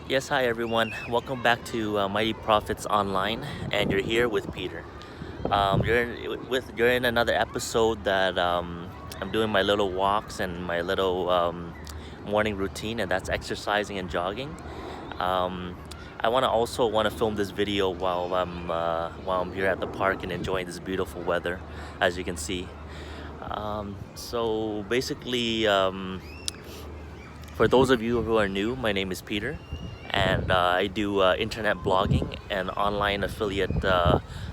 Yes, hi everyone. Welcome back to Mighty Profits Online, and you're here with Peter. You're in another episode that I'm doing my little walks and my little morning routine, and that's exercising and jogging. Um, I want to film this video while I'm here at the park and enjoying this beautiful weather, as you can see. So basically. For those of you who are new, my name is Peter, and I do internet blogging and online affiliate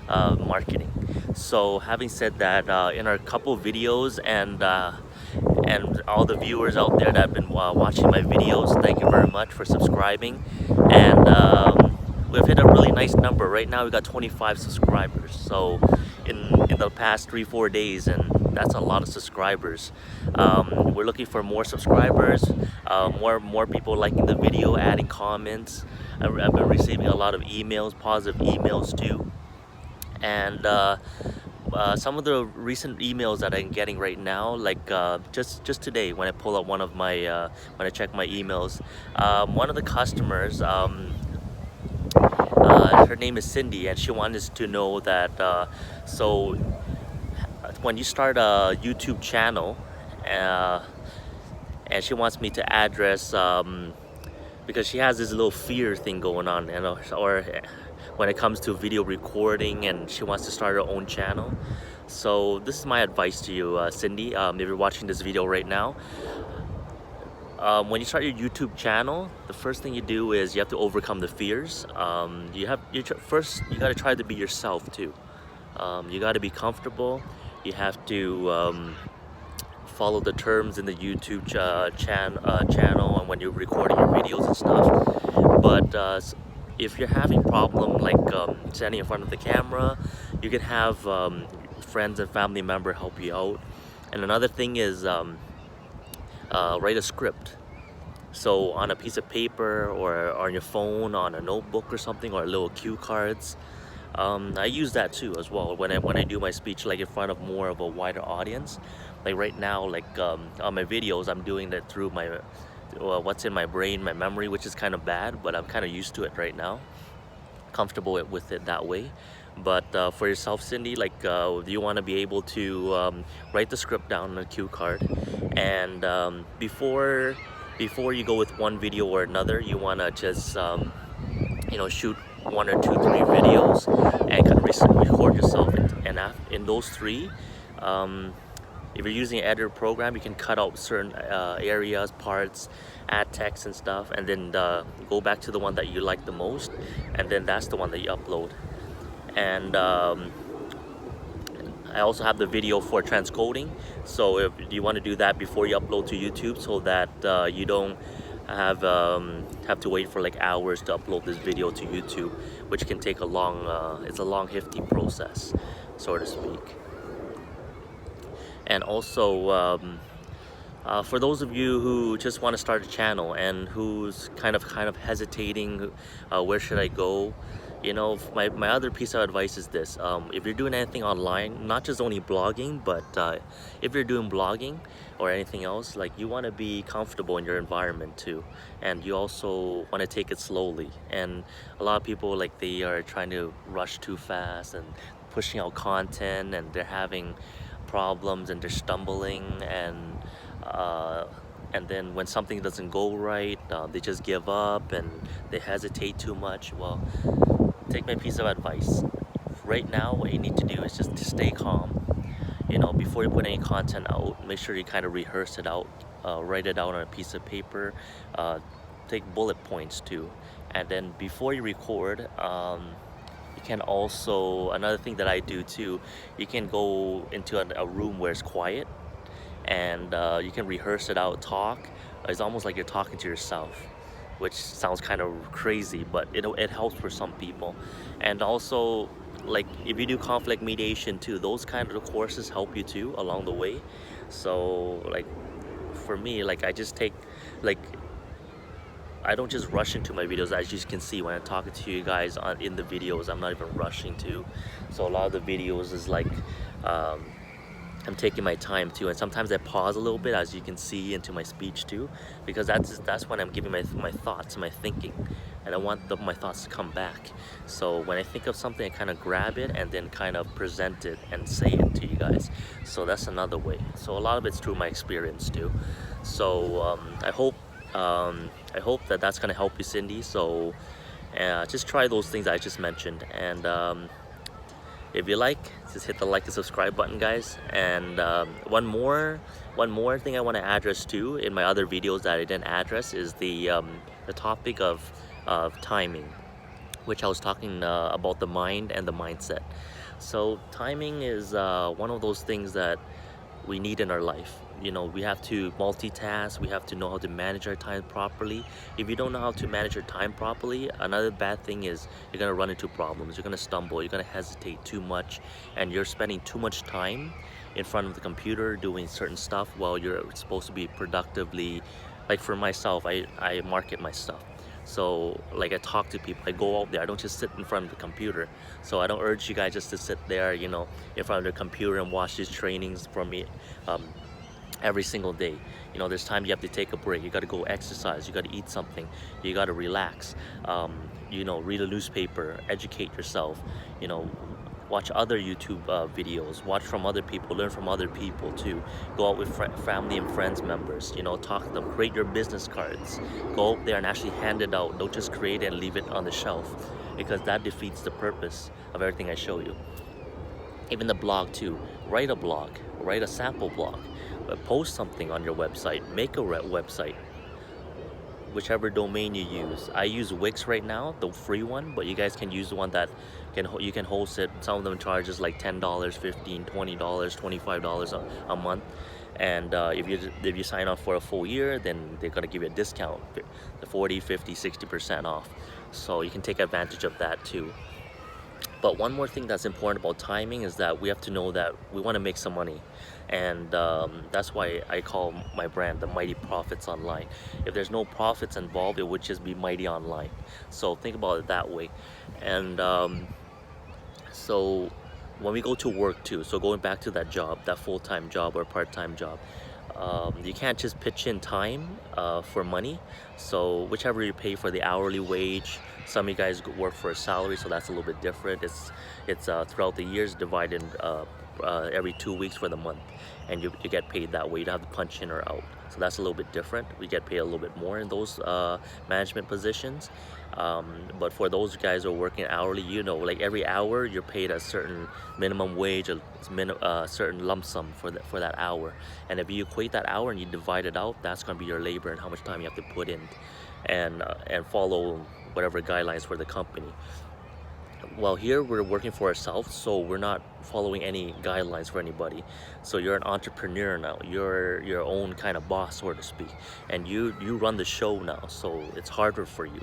marketing. So having said that, in our couple videos and all the viewers out there that have been watching my videos, thank you very much for subscribing. And we've hit a really nice number. Right now we got 25 subscribers. So in the past 3-4 days, and that's a lot of subscribers. We're looking for more subscribers, more people liking the video, adding comments. I've been receiving a lot of emails, positive emails too. And some of the recent emails that I'm getting right now, like just today when I pull up one of my when I check my emails, one of the customers, her name is Cindy, and she wanted to know that so when you start a YouTube channel, and she wants me to address because she has this little fear thing going on, you know, or when it comes to video recording, and she wants to start her own channel. So this is my advice to you, Cindy, if you're watching this video right now. When you start your YouTube channel, the first thing you do is you have to overcome the fears. First you got to try to be yourself too. You got to be comfortable. You have to follow the terms in the YouTube channel and when you're recording your videos and stuff. But if you're having problem like standing in front of the camera, you can have friends and family member help you out. And another thing is write a script. So on a piece of paper or on your phone, on a notebook or something, or little cue cards. I use that too as well when I do my speech, like in front of more of a wider audience. Like right now, like on my videos, I'm doing that through my what's in my brain, my memory, which is kind of bad, but I'm kind of used to it right now, comfortable with it that way. But for yourself, Cindy, like you want to be able to write the script down on a cue card, and before you go with one video or another, you want to just shoot 1 or 2, 3 videos and kind of record yourself. And in those 3, if you're using an editor program, you can cut out certain areas, parts, add text and stuff, and then go back to the one that you like the most, and then that's the one that you upload. And I also have the video for transcoding, so if you want to do that before you upload to YouTube, so that you don't have to wait for like hours to upload this video to YouTube, which can take a long it's a long hefty process, so to speak. And also for those of you who just want to start a channel and who's kind of hesitating, where should I go? You know, my other piece of advice is this: if you're doing anything online, not just only blogging, but if you're doing blogging or anything else, like you want to be comfortable in your environment too, and you also want to take it slowly. And a lot of people, like, they are trying to rush too fast and pushing out content, and they're having problems and they're stumbling, and then when something doesn't go right, they just give up and they hesitate too much. Well, take my piece of advice. Right now, what you need to do is just to stay calm. You know, before you put any content out, make sure you kind of rehearse it out, write it out on a piece of paper, take bullet points too. And then before you record, you can also, another thing that I do too, you can go into a room where it's quiet, and you can rehearse it out, talk. It's almost like you're talking to yourself, which sounds kind of crazy, but it helps for some people. And also, like, if you do conflict mediation too, those kind of courses help you too along the way. So like for me, like, I just take, like, I don't just rush into my videos. As you can see, when I'm talking to you guys in the videos, I'm not even rushing to. So a lot of the videos is like I'm taking my time too, and sometimes I pause a little bit, as you can see into my speech too, because that's when I'm giving my thoughts, my thinking, and I want my thoughts to come back. So when I think of something, I kind of grab it and then kind of present it and say it to you guys. So that's another way. So a lot of it's through my experience too. So I hope that that's gonna help you, Cindy. So just try those things I just mentioned, and if you like, just hit the like and subscribe button, guys. And one more thing I want to address too in my other videos that I didn't address is the topic of timing, which I was talking about the mind and the mindset. So timing is one of those things that we need in our life. You know, we have to multitask, we have to know how to manage our time properly. If you don't know how to manage your time properly, another bad thing is you're gonna run into problems, you're gonna stumble, you're gonna hesitate too much, and you're spending too much time in front of the computer doing certain stuff while you're supposed to be productively. Like for myself, I market my stuff. So like I talk to people, I go out there, I don't just sit in front of the computer. So I don't urge you guys just to sit there, you know, in front of the computer and watch these trainings from me every single day. You know, there's time you have to take a break, you got to go exercise, you got to eat something, you got to relax, you know, read a newspaper, educate yourself, you know, watch other YouTube videos, watch from other people, learn from other people too. Go out with family and friends members, you know, talk to them, create your business cards, go out there and actually hand it out. Don't just create it and leave it on the shelf, because that defeats the purpose of everything I show you. Even the blog too, write a blog, write a sample blog, post something on your website, make a website, whichever domain you use. I use Wix right now, the free one, but you guys can use the one that you can host it. Some of them charges like $10, $15, $20, $25 a month. And if you sign up for a full year, then they're gonna give you a discount, the 40, 50, 60% off. So you can take advantage of that too. But one more thing that's important about timing is that we have to know that we want to make some money, and that's why I call my brand the Mighty Profits Online. If there's no profits involved, it would just be Mighty Online. So think about it that way. And so when we go to work too, so going back to that job, that full-time job or part-time job, you can't just pitch in time for money. So whichever you pay for the hourly wage. Some of you guys work for a salary, so that's a little bit different. It's throughout the years, divided every 2 weeks for the month, and you get paid that way. You don't have to punch in or out, so that's a little bit different. We get paid a little bit more in those management positions. But for those guys who are working hourly, you know, like every hour you're paid a certain minimum wage, a certain lump sum for that hour. And if you equate that hour and you divide it out, that's going to be your labor and how much time you have to put in, and follow whatever guidelines for the company. Well, here we're working for ourselves, so we're not following any guidelines for anybody. So you're an entrepreneur now, you're your own kind of boss, so to speak, and you run the show now, so it's harder for you.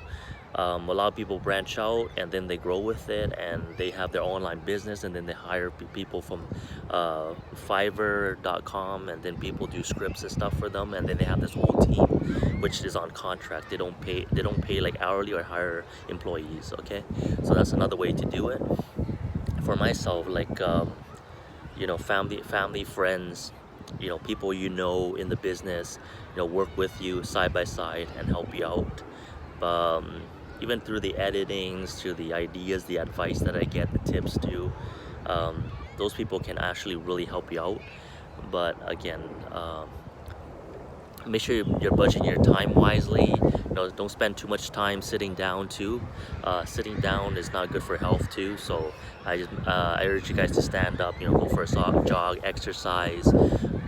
A lot of people branch out and then they grow with it, and they have their online business, and then they hire people from Fiverr.com, and then people do scripts and stuff for them, and then they have this whole team which is on contract. They don't pay like hourly or hire employees. Okay, so that's another way to do it. For myself, like you know, family, friends, you know, people you know in the business, you know, work with you side by side and help you out. Even through the editings, through the ideas, the advice that I get, the tips too, those people can actually really help you out. But again, make sure you're budgeting your time wisely. You know, don't spend too much time sitting down too. Sitting down is not good for health too. So I urge you guys to stand up. You know, go for a jog, exercise.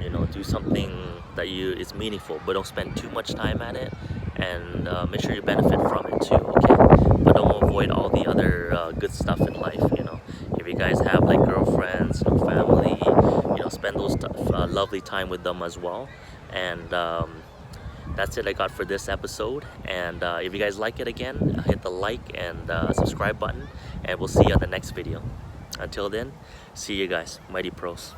You know, do something that is meaningful, but don't spend too much time at it. And make sure you benefit from it too, okay? But don't avoid all the other good stuff in life, you know. If you guys have like girlfriends, you know, family, you know, spend those lovely time with them as well. And that's it I got for this episode. And if you guys like it, again, hit the like and subscribe button, and we'll see you on the next video. Until then, see you guys. Mighty Pros.